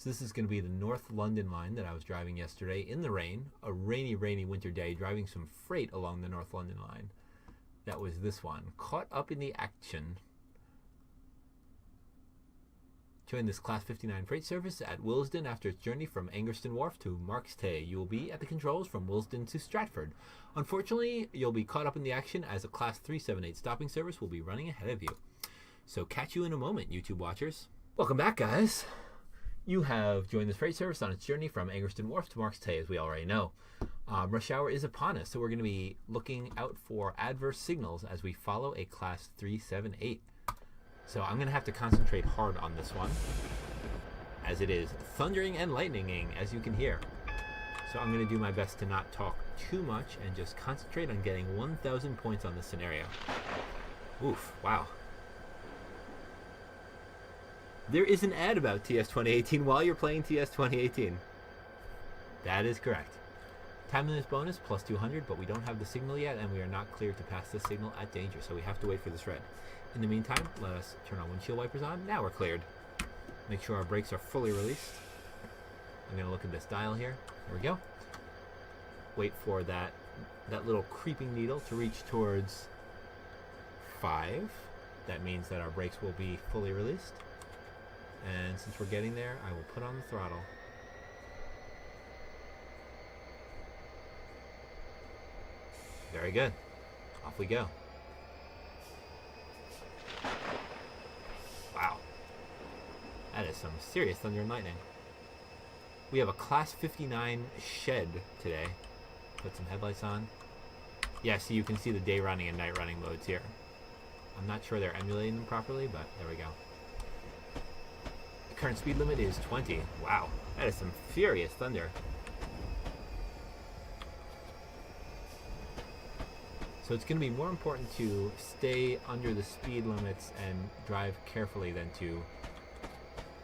So this is going to be the North London line that I was driving yesterday in the rain, a rainy, rainy winter day, driving some freight along the North London line. That was this one. Caught up in the action. Join this Class 59 freight service at Willesden after its journey from Angerston Wharf to Marks Tey. You will be at the controls from Willesden to Stratford. Unfortunately, you'll be caught up in the action as a Class 378 stopping service will be running ahead of you. So catch you in a moment, YouTube watchers. Welcome back, guys. You have joined this freight service on its journey from Angerston Wharf to Marks Tey, as we already know. Rush hour is upon us, so we're going to be looking out for adverse signals as we follow a Class 378. So I'm going to have to concentrate hard on this one, as it is thundering and lightninging, as you can hear. So I'm going to do my best to not talk too much and just concentrate on getting 1,000 points on this scenario. Oof, wow. There is an ad about TS2018 while you're playing TS2018. That is correct. Time limit bonus plus 200, but we don't have the signal yet, and we are not cleared to pass the signal at danger, so we have to wait for this red. In the meantime, let us turn our windshield wipers on. Now we're cleared. Make sure our brakes are fully released. I'm going to look at this dial here. There we go. Wait for that little creeping needle to reach towards 5. That means that our brakes will be fully released. And since we're getting there, I will put on the throttle. Very good. Off we go. Wow. That is some serious thunder and lightning. We have a Class 59 shed today. Put some headlights on. Yeah, so you can see the day running and night running modes here. I'm not sure they're emulating them properly, but there we go. The current speed limit is 20. Wow, that is some furious thunder. So it's going to be more important to stay under the speed limits and drive carefully than to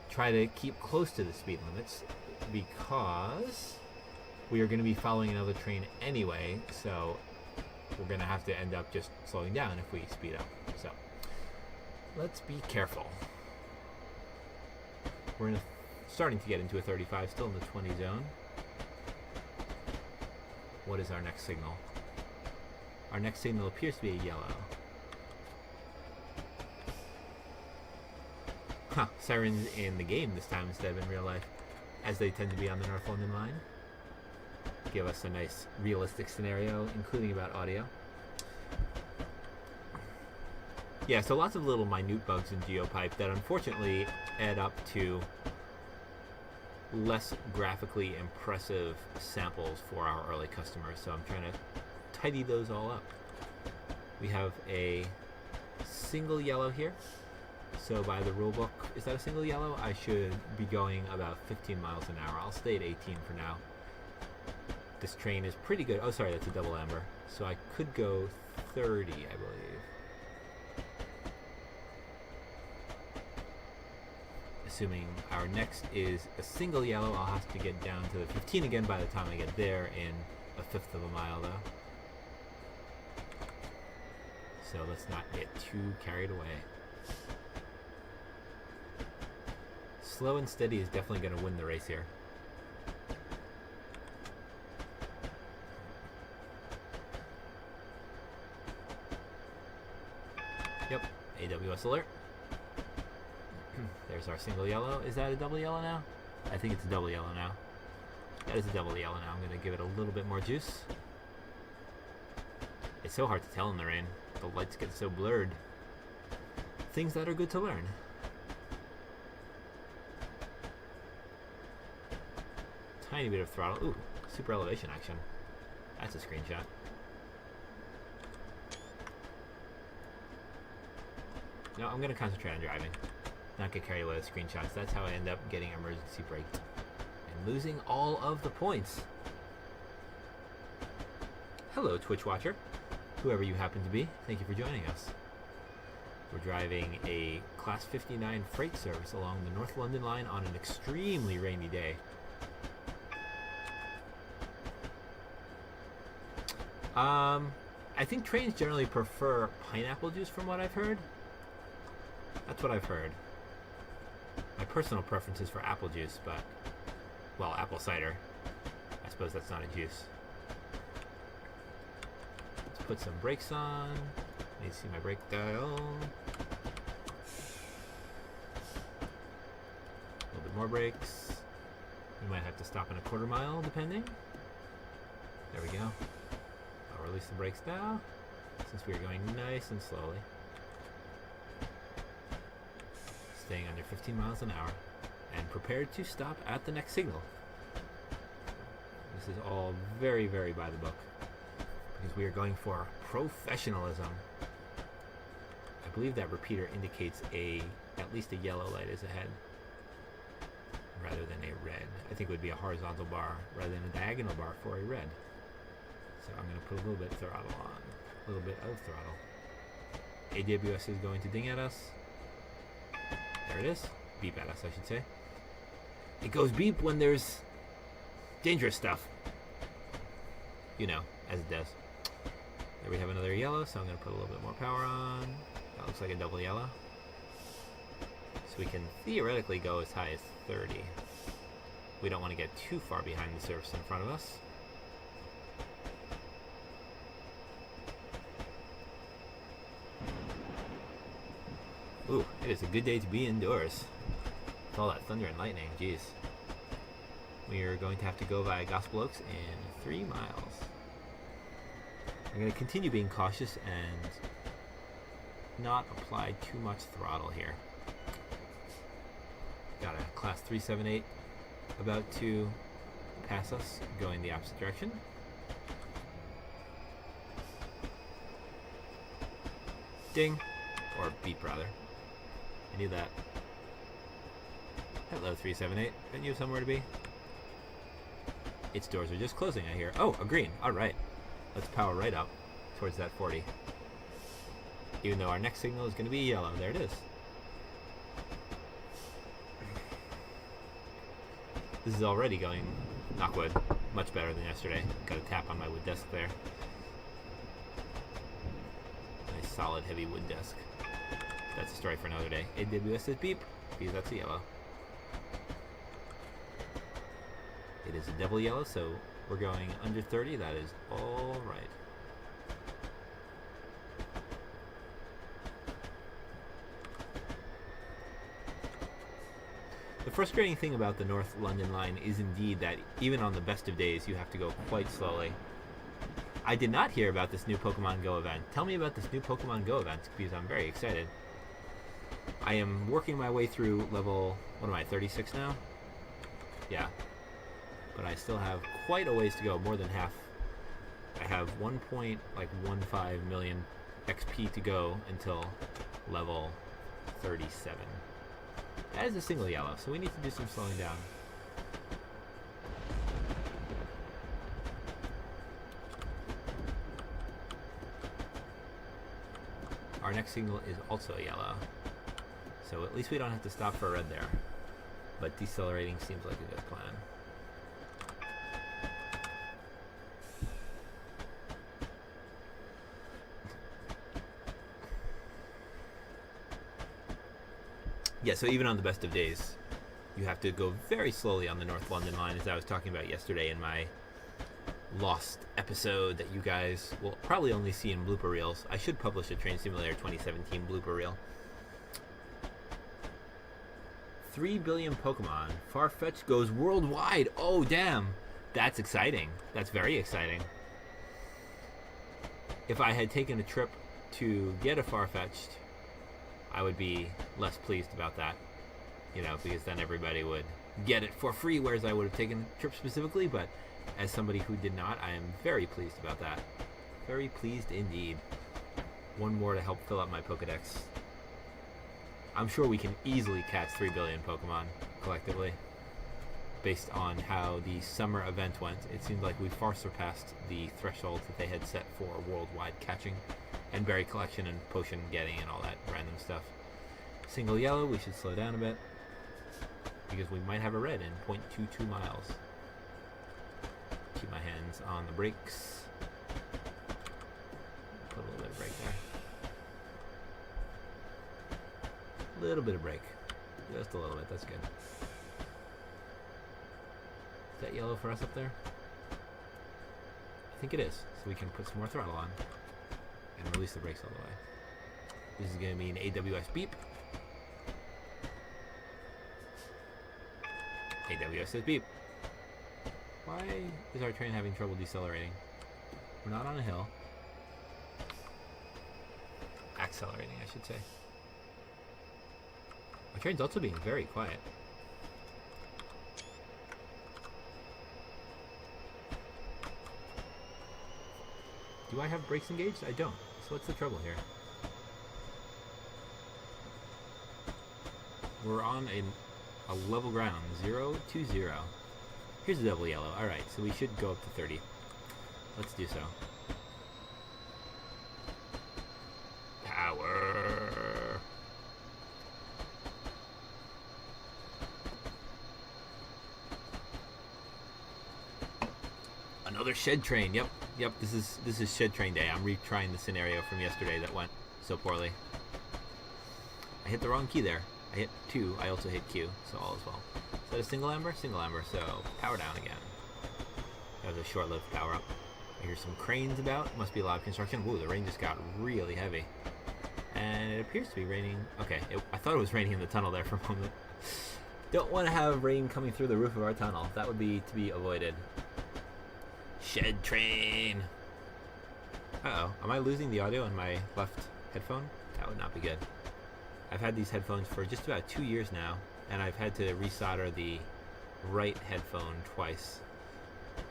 try to keep close to the speed limits, because we are going to be following another train anyway, so we're going to have to end up just slowing down if we speed up. So let's be careful. We're starting to get into a 35, still in the 20 zone. What is our next signal? Our next signal appears to be a yellow. Huh, sirens in the game this time instead of in real life, as they tend to be on the North London line. Give us a nice realistic scenario, including about audio. Yeah, so lots of little minute bugs in GeoPipe that unfortunately add up to less graphically impressive samples for our early customers, so I'm trying to tidy those all up. We have a single yellow here, so by the rulebook, is that a single yellow? I should be going about 15 miles an hour. I'll stay at 18 for now. This train is pretty good. Oh, sorry, that's a double amber. So I could go 30, I believe. Assuming our next is a single yellow, I'll have to get down to the 15 again by the time I get there, in a fifth of a mile though. So let's not get too carried away. Slow and steady is definitely going to win the race here. Yep, AWS alert. There's our single yellow. Is that a double yellow now? I think it's a double yellow now. That is a double yellow now. I'm going to give it a little bit more juice. It's so hard to tell in the rain. The lights get so blurred. Things that are good to learn. Tiny bit of throttle. Ooh, super elevation action. That's a screenshot. No, I'm going to concentrate on driving. Not get carried away with screenshots. That's how I end up getting emergency braked and losing all of the points. Hello, Twitch watcher. Whoever you happen to be, thank you for joining us. We're driving a Class 59 freight service along the North London line on an extremely rainy day. I think trains generally prefer pineapple juice from what I've heard. That's what I've heard. My personal preference is for apple juice, but, well, apple cider. I suppose that's not a juice. Let's put some brakes on. Need to see my brake dial. A little bit more brakes. We might have to stop in a quarter mile, depending. There we go. I'll release the brakes now, since we are going nice and slowly. Staying under 15 miles an hour, and prepared to stop at the next signal. This is all very, very by the book, because we are going for professionalism. I believe that repeater indicates at least a yellow light is ahead, rather than a red. I think it would be a horizontal bar rather than a diagonal bar for a red. So I'm going to put a little bit of throttle on, a little bit of throttle. AWS is going to ding at us. There it is. Beep at us, I should say. It goes beep when there's dangerous stuff. You know, as it does. There we have another yellow, so I'm going to put a little bit more power on. That looks like a double yellow. So we can theoretically go as high as 30. We don't want to get too far behind the surface in front of us. Ooh, it is a good day to be indoors. With all that thunder and lightning, jeez. We are going to have to go via Gospel Oaks in 3 miles. I'm going to continue being cautious and not apply too much throttle here. Got a class 378 about to pass us, going the opposite direction. Ding, or beep rather. I knew that. Hello 378, don't you have somewhere to be? Its doors are just closing, I hear. Oh, a green, alright. Let's power right up towards that 40. Even though our next signal is going to be yellow. There it is. This is already going, knock wood, much better than yesterday. Got a tap on my wood desk there. Nice solid heavy wood desk. That's a story for another day. AWS says beep, because that's a yellow. It is a double yellow, so we're going under 30. That is all right. The frustrating thing about the North London line is indeed that even on the best of days, you have to go quite slowly. I did not hear about this new Pokemon Go event. Tell me about this new Pokemon Go event, because I'm very excited. I am working my way through level, what am I, 36 now? Yeah. But I still have quite a ways to go, more than half. I have 1.15 million XP to go until level 37. That is a single yellow, so we need to do some slowing down. Our next signal is also a yellow, so at least we don't have to stop for a red there. But decelerating seems like a good plan. Yeah, so even on the best of days, you have to go very slowly on the North London line, as I was talking about yesterday in my lost episode that you guys will probably only see in blooper reels. I should publish a Train Simulator 2017 blooper reel. 3 billion Pokemon. Farfetch'd goes worldwide. Oh, damn. That's exciting. That's very exciting. If I had taken a trip to get a Farfetch'd, I would be less pleased about that, you know, because then everybody would get it for free, whereas I would have taken the trip specifically. But as somebody who did not, I am very pleased about that. Very pleased indeed. One more to help fill up my Pokedex. I'm sure we can easily catch 3 billion Pokemon collectively. Based on how the summer event went, it seemed like we far surpassed the thresholds that they had set for worldwide catching and berry collection and potion getting and all that random stuff. Single yellow, we should slow down a bit, because we might have a red in 0.22 miles. Keep my hands on the brakes. Put a little bit of brake there. Little bit of brake. Just a little bit. That's good. Is that yellow for us up there? I think it is. So we can put some more throttle on and release the brakes all the way. This is going to be an AWS beep. AWS says beep. Why is our train having trouble decelerating? We're not on a hill. Accelerating, I should say. Our train's also being very quiet. Do I have brakes engaged? I don't. So what's the trouble here? We're on a level ground, 0 to 0. Here's a double yellow. Alright, so we should go up to 30. Let's do so. Power! Another shed train. Yep, this is shed train day. I'm retrying the scenario from yesterday that went so poorly. I hit the wrong key there. I hit 2, I also hit Q, so all is well. Is that a single amber? Single amber, so power down again. That was a short-lived power up. I hear some cranes about. Must be a lot of construction. Woo, the rain just got really heavy. And it appears to be raining. Okay, I thought it was raining in the tunnel there for a moment. Don't want to have rain coming through the roof of our tunnel. That would be to be avoided. Shed train! Uh-oh, am I losing the audio in my left headphone? That would not be good. I've had these headphones for just about 2 years now, and I've had to resolder the right headphone twice.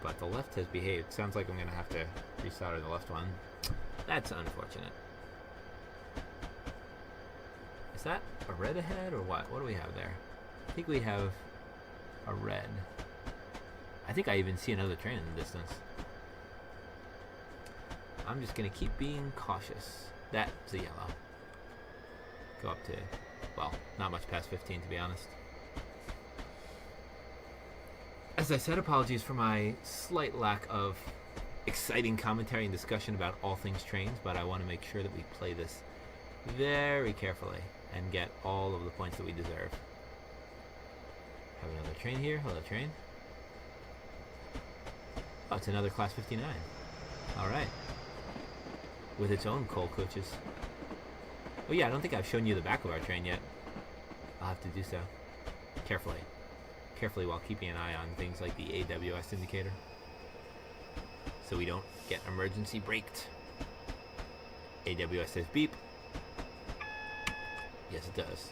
But the left has behaved. Sounds like I'm going to have to resolder the left one. That's unfortunate. Is that a red ahead or what? What do we have there? I think we have a red. I think I even see another train in the distance. I'm just going to keep being cautious. That's a yellow. Go up to, well, not much past 15 to be honest. As I said, apologies for my slight lack of exciting commentary and discussion about all things trains, but I want to make sure that we play this very carefully and get all of the points that we deserve. Have another train here. Hello, train. Oh, it's another Class 59. Alright. With its own coal coaches. Oh yeah, I don't think I've shown you the back of our train yet. I'll have to do so. Carefully. Carefully while keeping an eye on things like the AWS indicator. So we don't get emergency braked. AWS says beep. Yes, it does.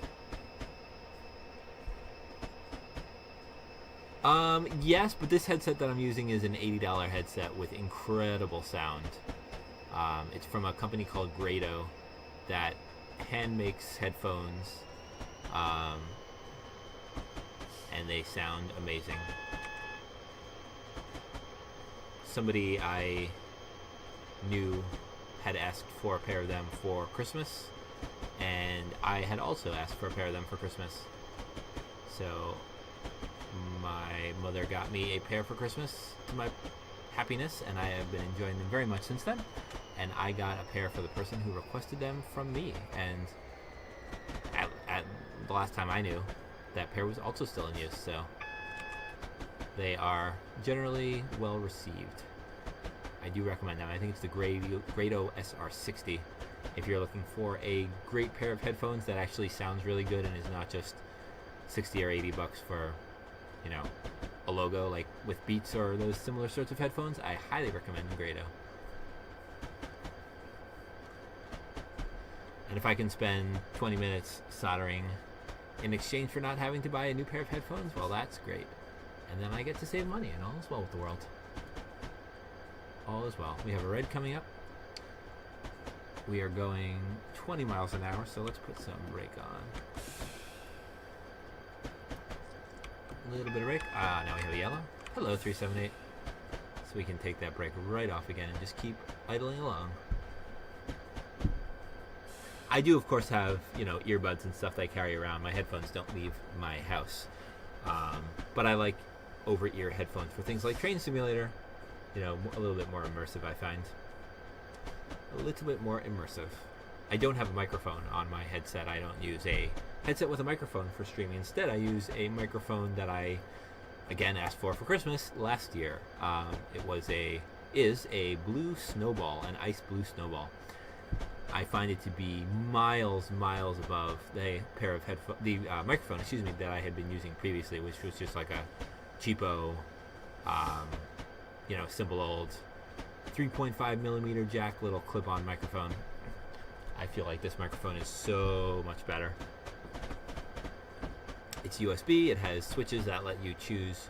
Yes, but this headset that I'm using is an $80 headset with incredible sound. It's from a company called Grado that hand makes headphones, and they sound amazing. Somebody I knew had asked for a pair of them for Christmas, and I had also asked for a pair of them for Christmas. So my mother got me a pair for Christmas to my happiness, and I have been enjoying them very much since then. And I got a pair for the person who requested them from me, and at the last time I knew, that pair was also still in use, so they are generally well received. I do recommend them. I think it's the Grado SR60 if you're looking for a great pair of headphones that actually sounds really good and is not just 60 or 80 bucks for, you know, a logo like with Beats or those similar sorts of headphones. I highly recommend Grado. And if I can spend 20 minutes soldering in exchange for not having to buy a new pair of headphones, well, that's great. And then I get to save money, and all is well with the world. All is well. We have a red coming up. We are going 20 miles an hour, so let's put some brake on. A little bit of brake. Now we have a yellow. Hello, 378. So we can take that brake right off again and just keep idling along. I do, of course, have, you know, earbuds and stuff that I carry around. My headphones don't leave my house. But I like over-ear headphones for things like Train Simulator. You know, a little bit more immersive, I find. A little bit more immersive. I don't have a microphone on my headset. I don't use a headset with a microphone for streaming. Instead, I use a microphone that I, again, asked for Christmas last year. Is a blue snowball, an ice blue snowball. I find it to be miles above the pair of microphone, that I had been using previously, which was just like a cheapo, simple old 3.5 millimeter jack little clip-on microphone. I feel like this microphone is so much better. It's USB. It has switches that let you choose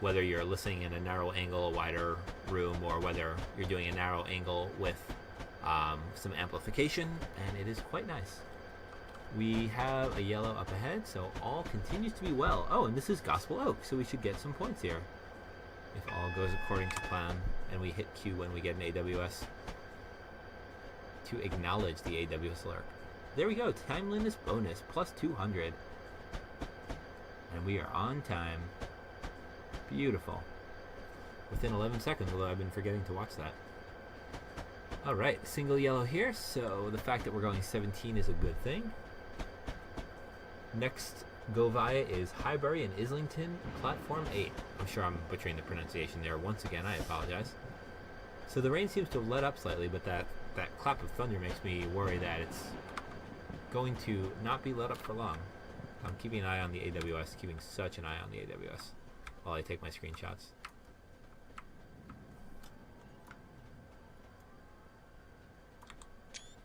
whether you're listening in a narrow angle, a wider room, or whether you're doing a narrow angle with some amplification, and it is quite nice. We have a yellow up ahead, so all continues to be well. Oh, and this is Gospel Oak, so we should get some points here. If all goes according to plan, and we hit Q when we get an AWS to acknowledge the AWS alert. There we go, timeliness bonus, plus 200. And we are on time. Beautiful. Within 11 seconds, although I've been forgetting to watch that. Alright, single yellow here, so the fact that we're going 17 is a good thing. Next go via is Highbury and Islington, platform 8. I'm sure I'm butchering the pronunciation there once again, I apologize. So the rain seems to have let up slightly, but that clap of thunder makes me worry that it's going to not be let up for long. I'm keeping an eye on the AWS, keeping such an eye on the AWS while I take my screenshots.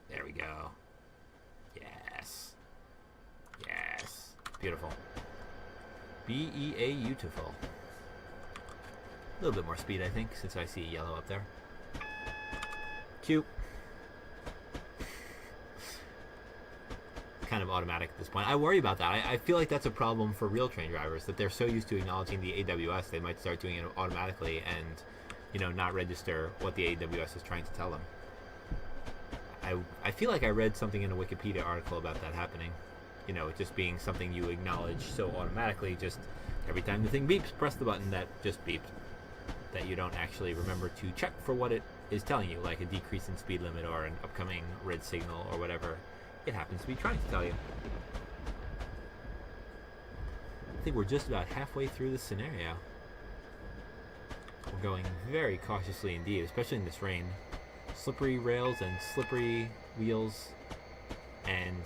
There we go. Yes. Yes. Beautiful. beautiful. A little bit more speed, I think, since I see yellow up there. Q. Kind of automatic at this point. I worry about that. I feel like that's a problem for real train drivers, that they're so used to acknowledging the AWS, they might start doing it automatically and, not register what the AWS is trying to tell them. I feel like I read something in a Wikipedia article about that happening. It just being something you acknowledge so automatically, just every time the thing beeps, press the button that just beeped. That you don't actually remember to check for what it is telling you, like a decrease in speed limit or an upcoming red signal or whatever it happens to be trying to tell you. I think we're just about halfway through the scenario. We're going very cautiously indeed, especially in this rain. Slippery rails and slippery wheels and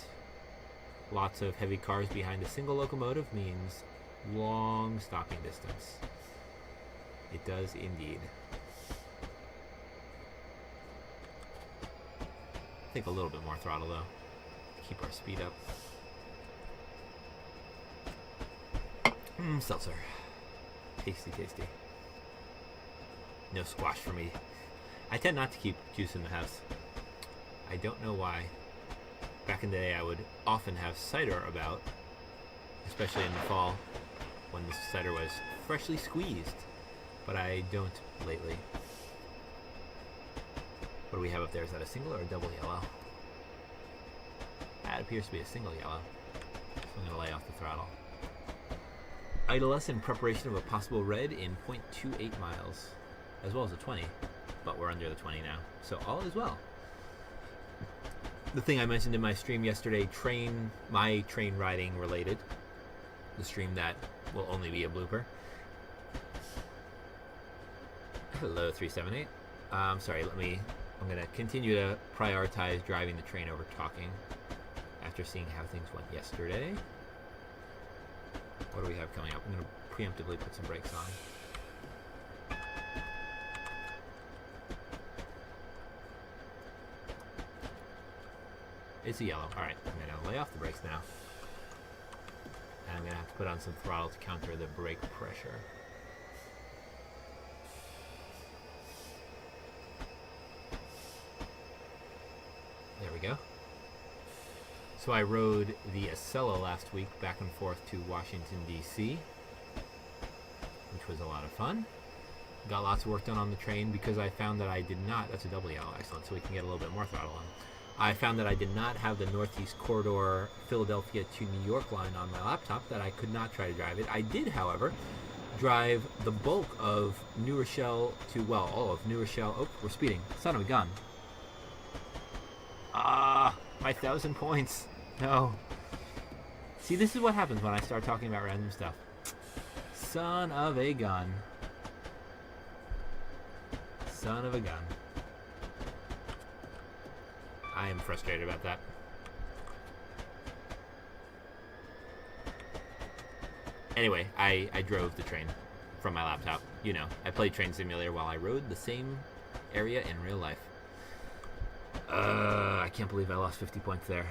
lots of heavy cars behind a single locomotive means long stopping distance. It does indeed. I think a little bit more throttle though. Keep our speed up. Seltzer. Tasty, tasty. No squash for me. I tend not to keep juice in the house. I don't know why. Back in the day I would often have cider about, especially in the fall when the cider was freshly squeezed, but I don't lately. What do we have up there? Is that a single or a double yellow? That appears to be a single yellow. So I'm going to lay off the throttle. Idle us in preparation of a possible red in 0.28 miles, as well as a 20, but we're under the 20 now, so all is well. The thing I mentioned in my stream yesterday, my train riding related, the stream that will only be a blooper. Hello, 378. Sorry, I'm going to continue to prioritize driving the train over talking after seeing how things went yesterday. What do we have coming up? I'm going to preemptively put some brakes on. It's a yellow. Alright, I'm going to lay off the brakes now. And I'm going to have to put on some throttle to counter the brake pressure. There we go. So I rode the Acela last week back and forth to Washington, D.C., which was a lot of fun. Got lots of work done on the train because I found that I did not... That's a double yellow, excellent, so we can get a little bit more throttle on. I found that I did not have the Northeast Corridor Philadelphia to New York line on my laptop, that I could not try to drive it. I did, however, drive the bulk of New Rochelle to, well, all of New Rochelle... Oh, we're speeding. Son of a gun. Ah, my 1,000 points. No. See, this is what happens when I start talking about random stuff. Son of a gun. Son of a gun. I am frustrated about that. Anyway, I drove the train from my laptop. You know, I played Train Simulator while I rode the same area in real life. I can't believe I lost 50 points there.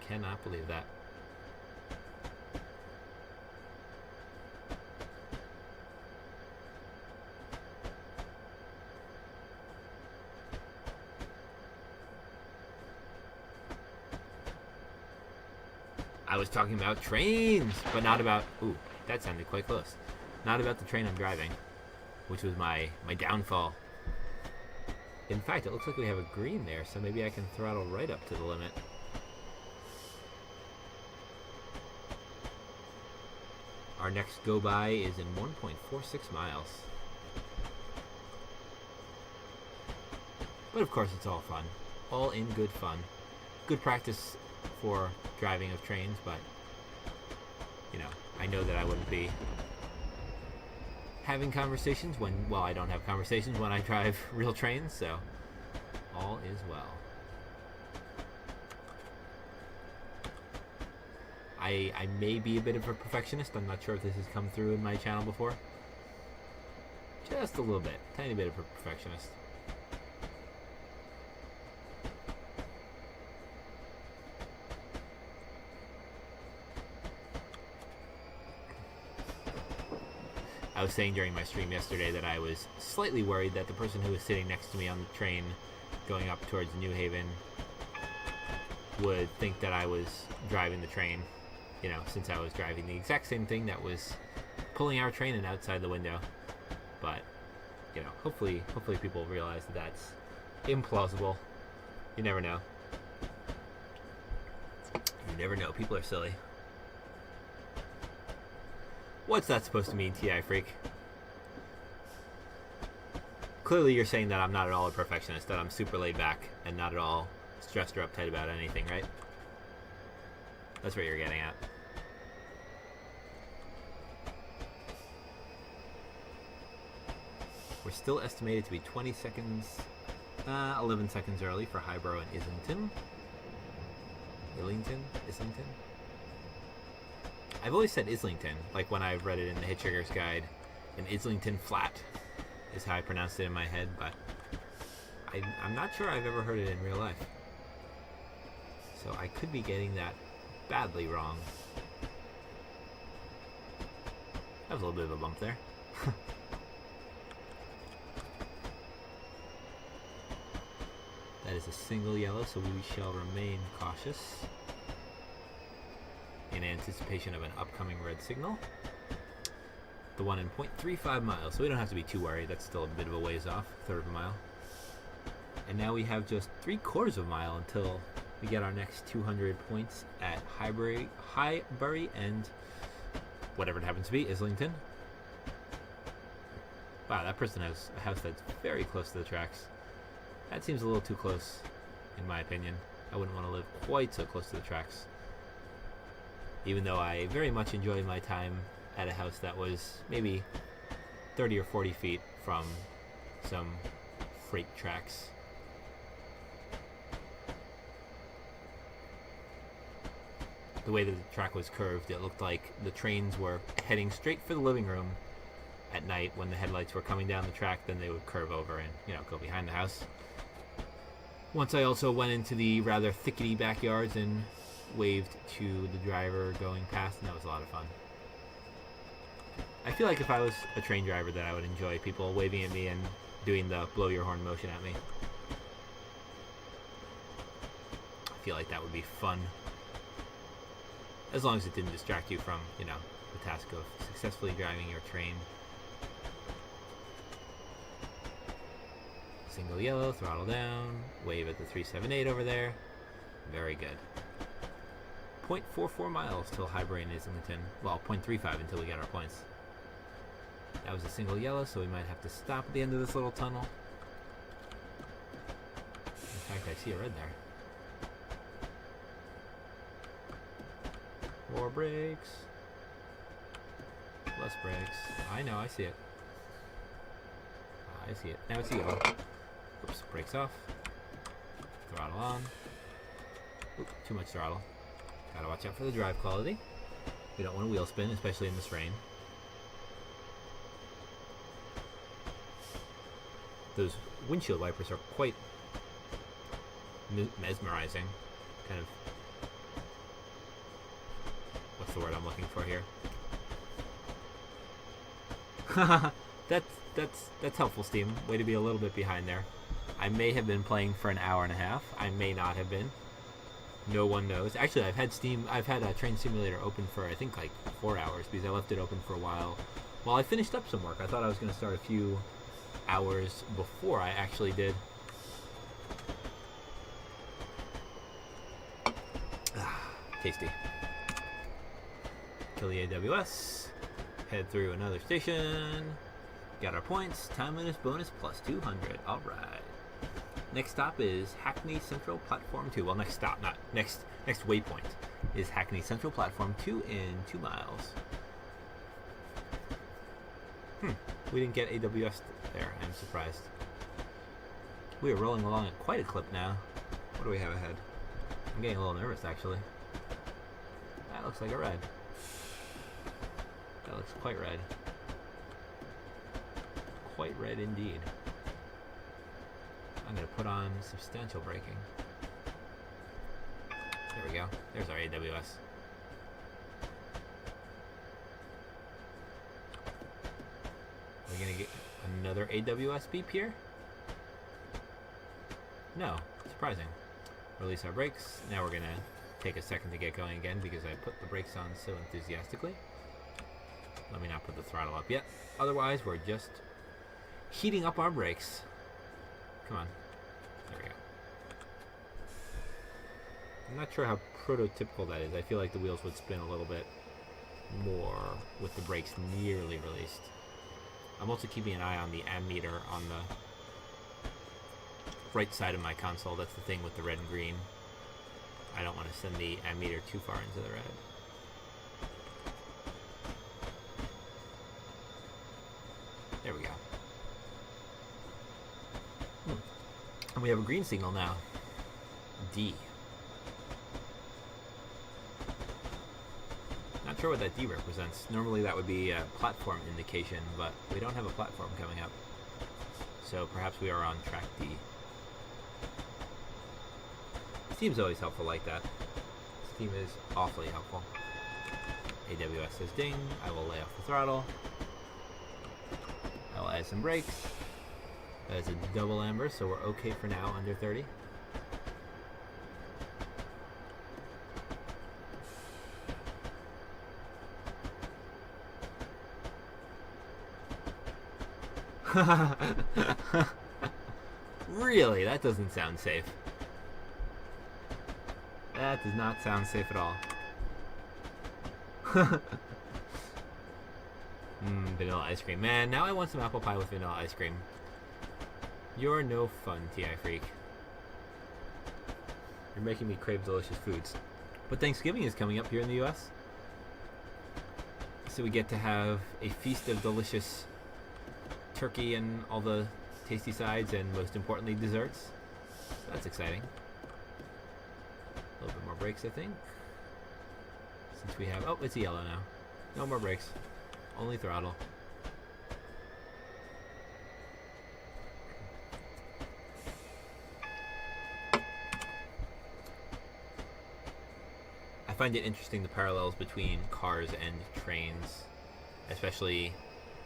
Cannot believe that. I was talking about trains, but not about... Ooh, that sounded quite close. Not about the train I'm driving, which was my downfall. In fact, it looks like we have a green there, so maybe I can throttle right up to the limit. Our next go-by is in 1.46 miles. But of course, it's all fun. All in good fun. Good practice for driving of trains, but, you know, I know that I wouldn't be having conversations when, well, I don't have conversations when I drive real trains, so all is well. I may be a bit of a perfectionist. I'm not sure if this has come through in my channel before. Just a little bit. Tiny bit of a perfectionist. I was saying during my stream yesterday that I was slightly worried that the person who was sitting next to me on the train going up towards New Haven would think that I was driving the train, you know, since I was driving the exact same thing that was pulling our train and outside the window. But, you know, hopefully people realize that that's implausible. You never know. You never know. People are silly. What's that supposed to mean, TI Freak? Clearly you're saying that I'm not at all a perfectionist, that I'm super laid back and not at all stressed or uptight about anything, right? That's what you're getting at. We're still estimated to be 20 seconds, 11 seconds early for Highborough and Islington. Islington? I've always said Islington, like when I've read it in the Hitchhiker's Guide, and Islington Flat is how I pronounced it in my head, but I'm not sure I've ever heard it in real life. So I could be getting that badly wrong. That was a little bit of a bump there. That is a single yellow, so we shall remain cautious in anticipation of an upcoming red signal. The one in 0.35 miles, so we don't have to be too worried. That's still a bit of a ways off, third of a mile. And now we have just 3/4 of a mile until we get our next 200 points at Highbury and whatever it happens to be, Islington. Wow, that person has a house that's very close to the tracks. That seems a little too close, in my opinion. I wouldn't want to live quite so close to the tracks. Even though I very much enjoyed my time at a house that was maybe 30 or 40 feet from some freight tracks. The way that the track was curved, it looked like the trains were heading straight for the living room at night when the headlights were coming down the track. Then they would curve over and, you know, go behind the house. Once I also went into the rather thickety backyards and waved to the driver going past, and that was a lot of fun. I feel like if I was a train driver that I would enjoy people waving at me and doing the blow your horn motion at me. I feel like that would be fun. As long as it didn't distract you from, you know, the task of successfully driving your train. Single yellow, throttle down, wave at the 378 over there. Very good. 0.44 miles till Highbury and Islington. Well, 0.35 until we get our points. That was a single yellow, so we might have to stop at the end of this little tunnel. In fact, I see a red there. More brakes. Less brakes. I know, I see it. I see it. Now it's yellow. Oops, brakes off. Throttle on. Oop, too much throttle. Gotta watch out for the drive quality. We don't want to wheel spin, especially in this rain. Those windshield wipers are quite mesmerizing. Kind of... What's the word I'm looking for here? That's helpful, Steam. Way to be a little bit behind there. I may have been playing for an hour and a half. I may not have been. No one knows. Actually, I've had a Train Simulator open for, I think, like 4 hours, because I left it open for a while I finished up some work. I thought I was going to start a few hours before I actually did. Tasty. Kill the AWS. Head through another station. Got our points. Time minus bonus plus 200. All right. Next stop is Hackney Central Platform 2. Well, next stop, not next waypoint is Hackney Central Platform 2 in 2 miles. We didn't get AWS there. I'm surprised. We are rolling along at quite a clip now. What do we have ahead? I'm getting a little nervous, actually. That looks like a red. That looks quite red. Quite red indeed. I'm going to put on substantial braking. There we go. There's our AWS. Are we going to get another AWS beep here? No. Surprising. Release our brakes. Now we're going to take a second to get going again because I put the brakes on so enthusiastically. Let me not put the throttle up yet. Otherwise, we're just heating up our brakes. Come on. There we go. I'm not sure how prototypical that is. I feel like the wheels would spin a little bit more with the brakes nearly released. I'm also keeping an eye on the ammeter on the right side of my console. That's the thing with the red and green. I don't want to send the ammeter too far into the red. There we go. And we have a green signal now. D. Not sure what that D represents. Normally that would be a platform indication, but we don't have a platform coming up. So perhaps we are on track D. Steam's always helpful like that. Steam is awfully helpful. AWS says ding. I will lay off the throttle. I will add some brakes. That is a double amber, so we're okay for now, under 30. Really? That doesn't sound safe. That does not sound safe at all. Vanilla ice cream. Man, now I want some apple pie with vanilla ice cream. You're no fun, TI Freak. You're making me crave delicious foods. But Thanksgiving is coming up here in the US. So we get to have a feast of delicious turkey and all the tasty sides and most importantly desserts. So that's exciting. A little bit more brakes, I think. Since we have... Oh, it's yellow now. No more brakes. Only throttle. I find it interesting the parallels between cars and trains, especially,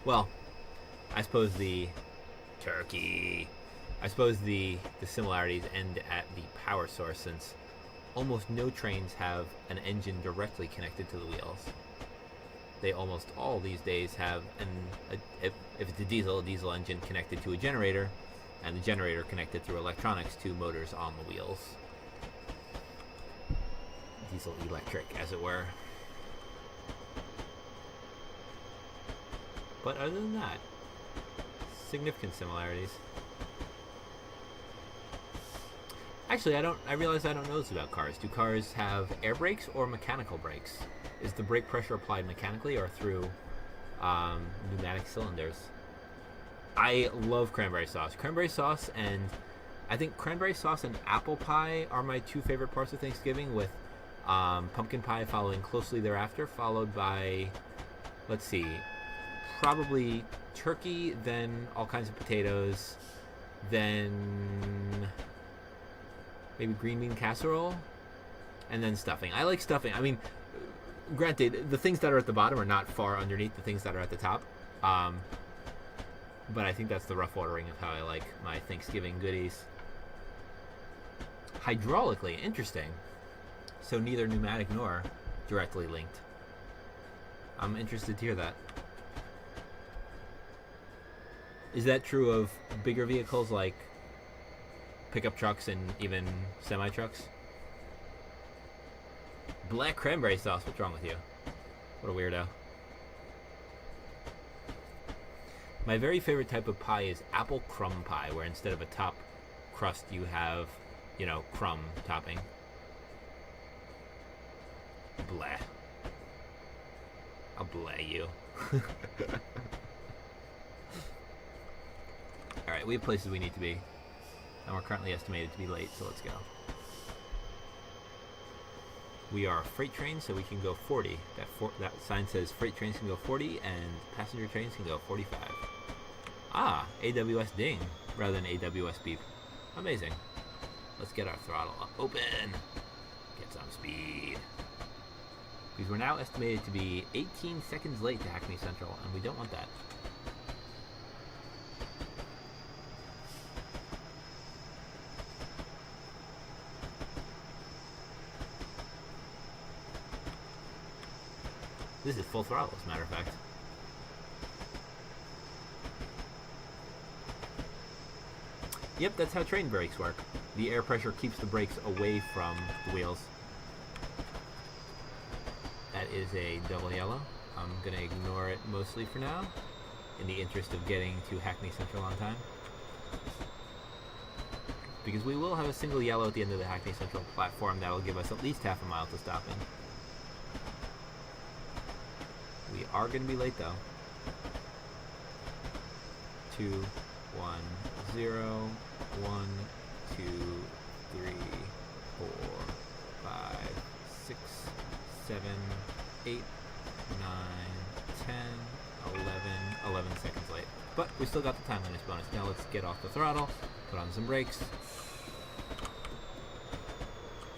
well, I suppose the similarities end at the power source, since almost no trains have an engine directly connected to the wheels. They almost all these days have if it's a diesel engine connected to a generator, and the generator connected through electronics to motors on the wheels. Diesel electric, as it were. But other than that, significant similarities. Actually, I realize I don't know this about cars. Do cars have air brakes or mechanical brakes? Is the brake pressure applied mechanically or through pneumatic cylinders? I love cranberry sauce. Cranberry sauce, and I think cranberry sauce and apple pie are my two favorite parts of Thanksgiving, with pumpkin pie following closely thereafter, followed by, let's see, probably turkey, then all kinds of potatoes, then maybe green bean casserole, and then stuffing. I like stuffing. I mean, granted, the things that are at the bottom are not far underneath the things that are at the top. But I think that's the rough ordering of how I like my Thanksgiving goodies. Hydraulically, interesting. So neither pneumatic nor directly linked. I'm interested to hear that. Is that true of bigger vehicles like pickup trucks and even semi-trucks? Black cranberry sauce, what's wrong with you? What a weirdo. My very favorite type of pie is apple crumb pie, where instead of a top crust you have, you know, crumb topping. Blah. I'll blah you. Alright, we have places we need to be. And we're currently estimated to be late, so let's go. We are a freight train, so we can go 40. That sign says freight trains can go 40 and passenger trains can go 45. Ah, AWS ding rather than AWS beep. Amazing. Let's get our throttle open. Get some speed. Because we're now estimated to be 18 seconds late to Hackney Central, and we don't want that. This is full throttle, as a matter of fact. Yep, that's how train brakes work. The air pressure keeps the brakes away from the wheels. That is a double yellow. I'm going to ignore it mostly for now, in the interest of getting to Hackney Central on time. Because we will have a single yellow at the end of the Hackney Central platform that will give us at least half a mile to stop in. We are going to be late though. 2, 1, 0, 1, 2, 3, 4, 5, 6, 7, 8, 9, 10, 11 seconds late. But we still got the timeliness bonus. Now let's get off the throttle, put on some brakes.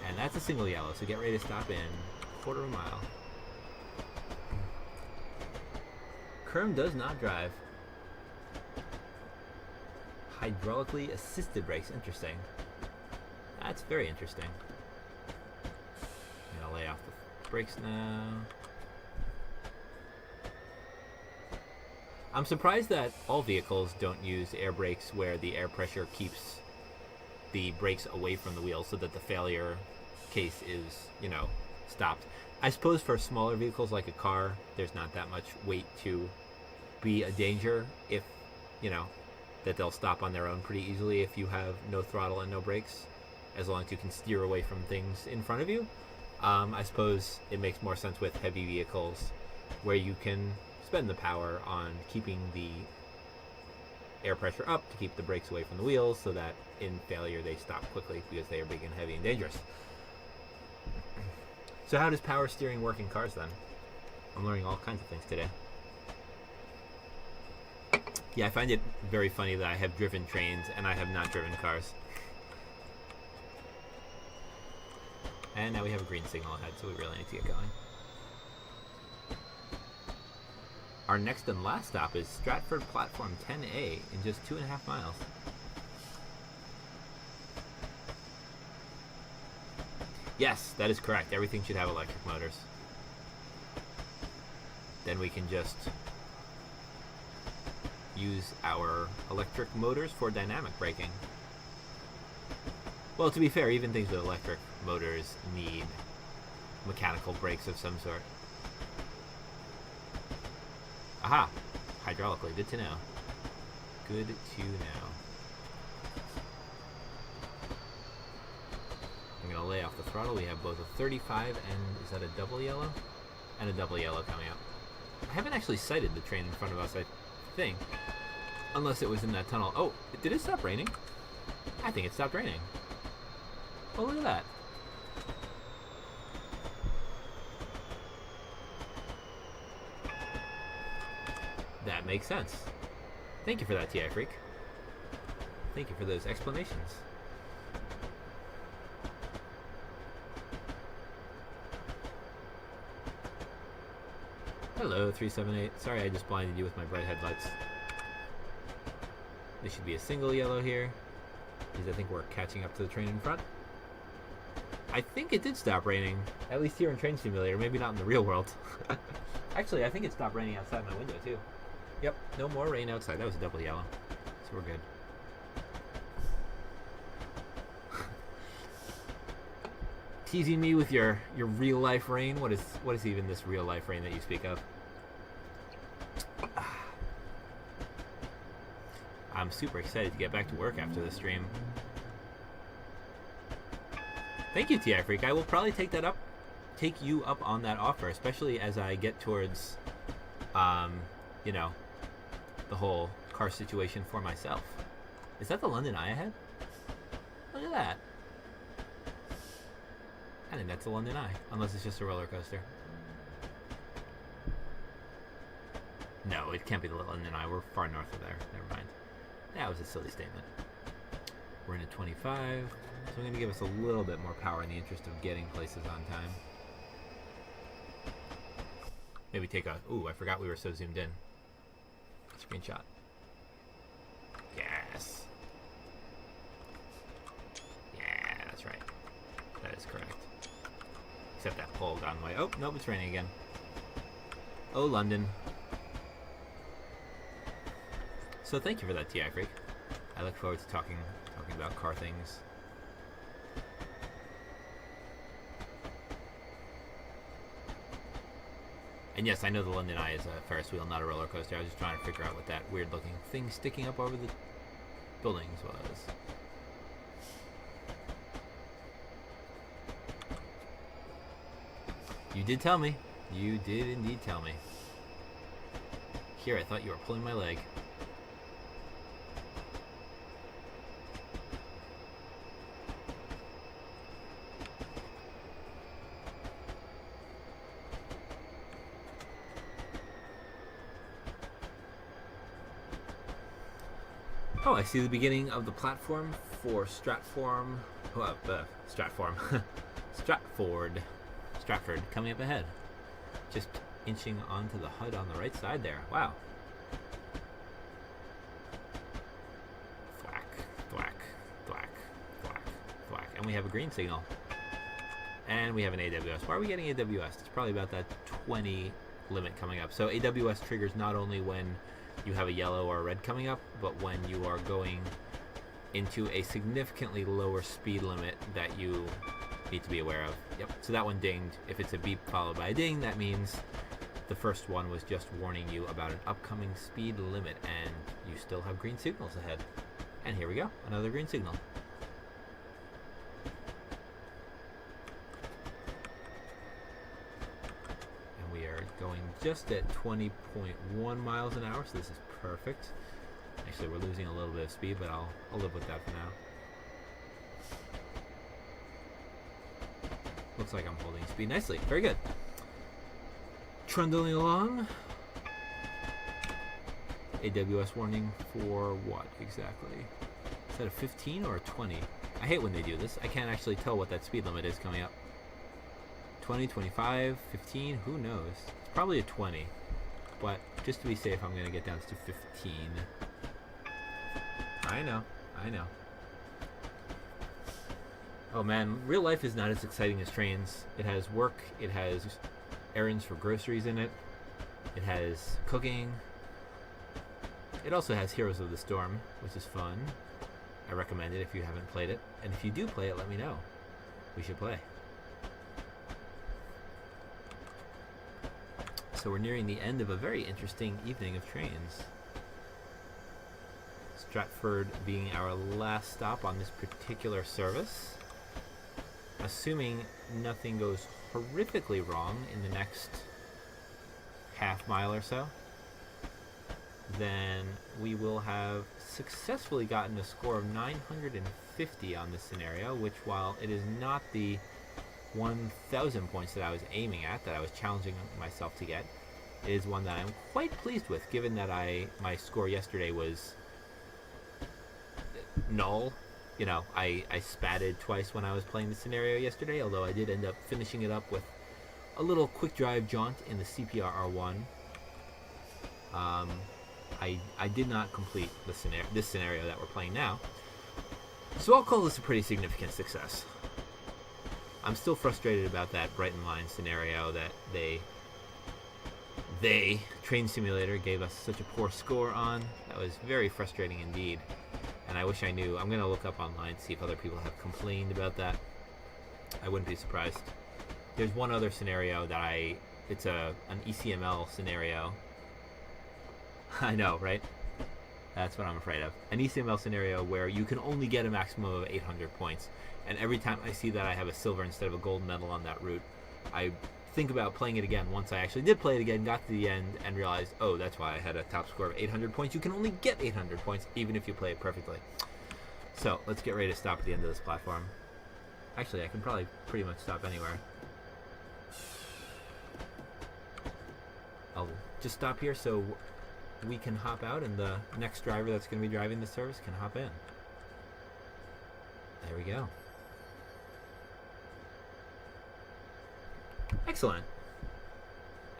And that's a single yellow, so get ready to stop in quarter of a mile. Kerm does not drive hydraulically assisted brakes. Interesting. That's very interesting. I'm gonna lay off the brakes now. I'm surprised that all vehicles don't use air brakes where the air pressure keeps the brakes away from the wheels so that the failure case is, you know, stopped. I suppose for smaller vehicles like a car, there's not that much weight to be a danger if, you know, that they'll stop on their own pretty easily if you have no throttle and no brakes, as long as you can steer away from things in front of you. I suppose it makes more sense with heavy vehicles where you can spend the power on keeping the air pressure up to keep the brakes away from the wheels so that in failure they stop quickly because they are big and heavy and dangerous. So how does power steering work in cars then? I'm learning all kinds of things today. Yeah, I find it very funny that I have driven trains and I have not driven cars. And now we have a green signal ahead, so we really need to get going. Our next and last stop is Stratford Platform 10A in just 2.5 miles. Yes, that is correct. Everything should have electric motors. Then we can just use our electric motors for dynamic braking. Well, to be fair, even things with electric motors need mechanical brakes of some sort. Aha! Hydraulically, good to know. Good to know. I'm gonna lay off the throttle. We have both a 35 and, is that a double yellow? And a double yellow coming up. I haven't actually sighted the train in front of us, I think. Unless it was in that tunnel. Oh, did it stop raining? I think it stopped raining. Oh, look at that. That makes sense. Thank you for that, TI Freak. Thank you for those explanations. Hello, 378. Sorry I just blinded you with my bright headlights. There should be a single yellow here, because I think we're catching up to the train in front. I think it did stop raining, at least here in Train Simulator, maybe not in the real world. Actually, I think it stopped raining outside my window, too. Yep, no more rain outside. That was a double yellow, so we're good. Teasing me with your real-life rain? What is even this real-life rain that you speak of? I'm super excited to get back to work after this stream. Thank you, TI Freak. I will probably take you up on that offer, especially as I get towards, you know, the whole car situation for myself. Is that the London Eye ahead? Look at that. I think that's the London Eye, unless it's just a roller coaster. No, it can't be the London Eye. We're far north of there. Never mind. That was a silly statement. We're in a 25, so I'm going to give us a little bit more power in the interest of getting places on time. Maybe take a... Ooh, I forgot we were so zoomed in. Screenshot. Yes. Yeah, that's right. That is correct. Except that pole gone away. Oh, nope, it's raining again. Oh, London. So thank you for that, TI Freak. I look forward to talking about car things. And yes, I know the London Eye is a Ferris wheel, not a roller coaster. I was just trying to figure out what that weird looking thing sticking up over the buildings was. You did tell me. You did indeed tell me. Here, I thought you were pulling my leg. Oh, I see the beginning of the platform for Stratford coming up ahead. Just inching onto the HUD on the right side there. Wow. Thwack, thwack, thwack, thwack, thwack. And we have a green signal. And we have an AWS. Why are we getting AWS? It's probably about that 20 limit coming up. So AWS triggers not only when you have a yellow or a red coming up, but when you are going into a significantly lower speed limit that you need to be aware of. Yep, so that one dinged. If it's a beep followed by a ding, that means the first one was just warning you about an upcoming speed limit, and you still have green signals ahead. And here we go, another green signal. And we are going just at 20.1 miles an hour, so this is perfect. Actually, we're losing a little bit of speed, but I'll live with that for now. Looks like I'm holding speed nicely. Very good. Trundling along. AWS warning for what exactly? Is that a 15 or a 20? I hate when they do this. I can't actually tell what that speed limit is coming up. 20, 25, 15, who knows? It's probably a 20. But just to be safe, I'm going to get down to 15. I know. Oh man, real life is not as exciting as trains. It has work, it has errands for groceries in it, it has cooking. It also has Heroes of the Storm, which is fun. I recommend it if you haven't played it. And if you do play it, let me know. We should play. So we're nearing the end of a very interesting evening of trains. Stratford being our last stop on this particular service. Assuming nothing goes horrifically wrong in the next half mile or so, then we will have successfully gotten a score of 950 on this scenario, which, while it is not the 1,000 points that I was aiming at, that I was challenging myself to get, is one that I'm quite pleased with, given that my score yesterday was null. You know, I spatted twice when I was playing the scenario yesterday, although I did end up finishing it up with a little quick drive jaunt in the CPR-R1. I did not complete this scenario that we're playing now, so I'll call this a pretty significant success. I'm still frustrated about that Brighton Line scenario that Train Simulator, gave us such a poor score on. That was very frustrating indeed, and I wish I knew. I'm going to look up online to see if other people have complained about that. I wouldn't be surprised. There's one other scenario that it's an ECML scenario. I know, right? That's what I'm afraid of. An ECML scenario where you can only get a maximum of 800 points. And every time I see that I have a silver instead of a gold medal on that route, I think about playing it again. Once I actually did play it again, got to the end, and realized, oh, that's why I had a top score of 800 points. You can only get 800 points, even if you play it perfectly. So, let's get ready to stop at the end of this platform. Actually, I can probably pretty much stop anywhere. I'll just stop here so we can hop out, and the next driver that's going to be driving the service can hop in. There we go. Excellent.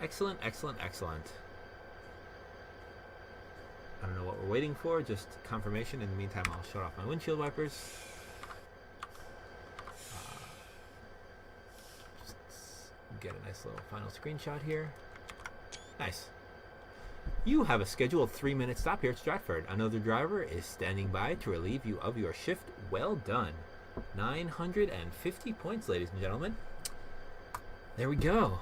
Excellent, excellent, excellent. I don't know what we're waiting for, just confirmation. In the meantime, I'll shut off my windshield wipers. Just get a nice little final screenshot here. Nice. You have a scheduled 3-minute stop here at Stratford. Another driver is standing by to relieve you of your shift. Well done. 950 points, ladies and gentlemen. There we go.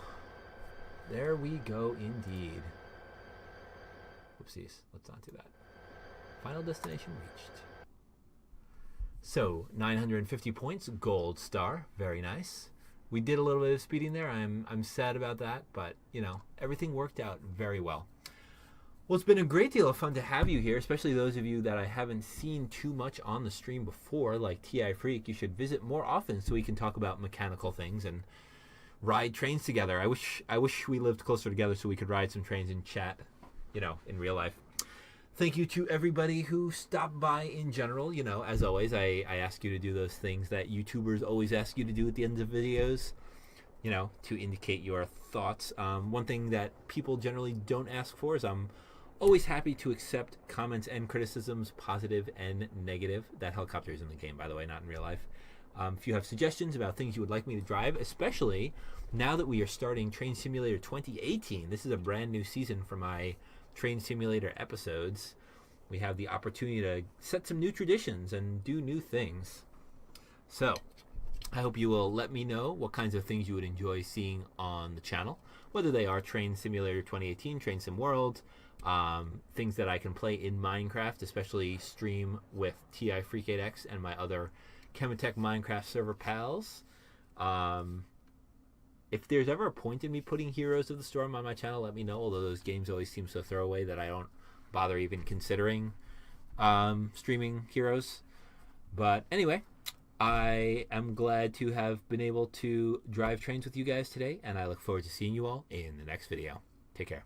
There we go indeed. Whoopsies. Let's not do that. Final destination reached. So, 950 points, gold star. Very nice. We did a little bit of speeding there. I'm sad about that, but, you know, everything worked out very well. Well, it's been a great deal of fun to have you here, especially those of you that I haven't seen too much on the stream before, like TI Freak. You should visit more often so we can talk about mechanical things and ride trains together. I wish we lived closer together so we could ride some trains and chat, you know, in real life. Thank you to everybody who stopped by in general. You know, as always, I ask you to do those things that YouTubers always ask you to do at the end of videos, you know, to indicate your thoughts. One thing that people generally don't ask for is I'm always happy to accept comments and criticisms, positive and negative. That helicopter is in the game, by the way, not in real life. If you have suggestions about things you would like me to drive, especially now that we are starting Train Simulator 2018, this is a brand new season for my Train Simulator episodes. We have the opportunity to set some new traditions and do new things. So, I hope you will let me know what kinds of things you would enjoy seeing on the channel, whether they are Train Simulator 2018, Train Sim World, things that I can play in Minecraft, especially stream with TI Freak 8X and my other Chematech Minecraft server pals. If there's ever a point in me putting Heroes of the Storm on my channel, let me know, although those games always seem so throwaway that I don't bother even considering streaming Heroes. But anyway, I am glad to have been able to drive trains with you guys today, and I look forward to seeing you all in the next video. Take care.